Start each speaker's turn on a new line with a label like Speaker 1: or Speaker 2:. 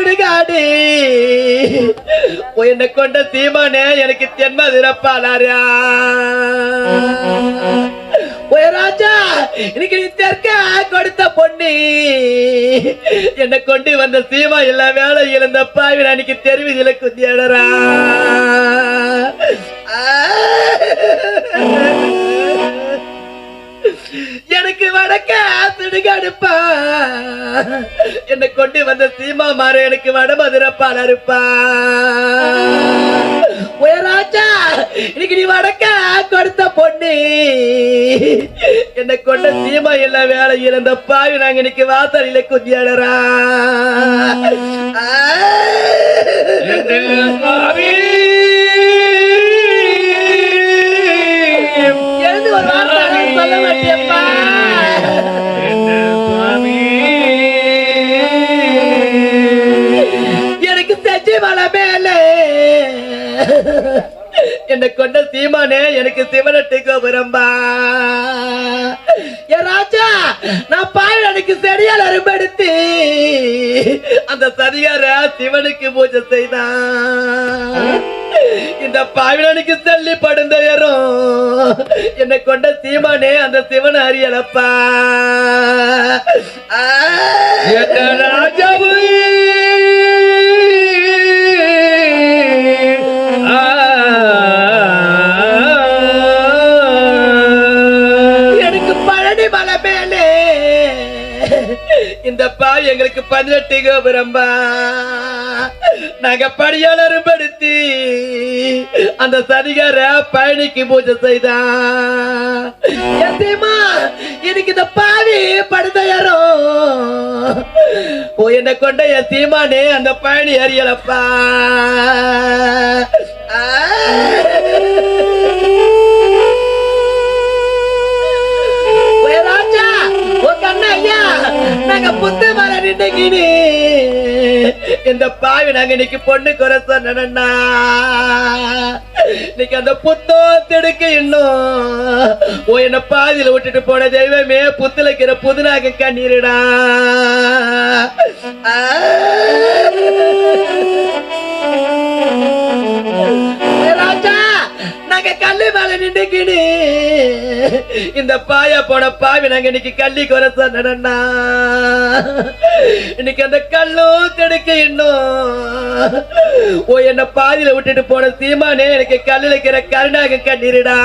Speaker 1: சுடுகாடு என்ன கொண்ட சீமானே எனக்கு தென்மதுரப்பாளாரா ராஜா இன்னைக்கு நீ தெற்க கொடுத்த பொண்ணு என்னை கொண்டு வந்த சீமா எல்லா வேலை இழந்த பாவி அன்னைக்கு தெரிவிதில குந்தியடரா எனக்கு வடக்க சுடுகாடுப்பா என்னை கொண்டு வந்த சீமா மாற எனக்கு வடமதுரப்பால இருப்பா ராஜா இன்னைக்கு நீ வடக்க கொடுத்த பொண்ணு என்னை கொண்ட சீமா எல்லா வேலை இழந்த பாவி நாங்க இன்னைக்கு வாசலில குந்தியாடரா எழுந்து ஒரு வார்த்தை சொல்ல மாட்டியப்பா எனக்கு செஞ்சு மலை மேலே என்னை கொண்ட சீமானே எனக்கு சிவனட்டு கோபுரம்பா ராஜா நான் பாய் எனக்கு செடியால் அரும்படுத்தி அந்த சதிகார சிவனுக்கு பூஜை செய்தான் இந்த பாவிலனுக்கு தள்ளி படுந்தயரும் என்னை கொண்ட சீமானே அந்த சிவன் அறியலப்பா ராஜாவு இந்த பாய் எங்களுக்கு 18 கோபுரம்பா நாங்க படியாளரும் படுத்தி அந்த சதிகார பயணிக்கு பூஜை செய்தான் எனக்கு இந்த பாவி படுத்தையாரோ என்னை கொண்ட என் சீமானே அந்த பயணி அறியலப்பா நாங்க புத்து மர நின்னுக்கினு இந்த பாவி நாங்க இன்னைக்கு பொண்ணு குறை சொன்னா இன்னைக்கு அந்த புத்தோ திடுக்கு இன்னும் என்ன பாதியில விட்டுட்டு போன தெய்வமே புத்துல இருக்கிற புதுநாக கண்ணீருடா ராஜா நாங்க கல்லு மேல நின்னுக்கினு இந்த பாயா போன பாவி நாங்க இன்னைக்கு கள்ளி குறை சொன்னா இன்னைக்கு அந்த கல்லும் திடுக்க இன்னும் என்ன பாதியில விட்டுட்டு போன சீமானே எனக்கு கல்லுல இருக்கிற கருணாக கண்ணீருடா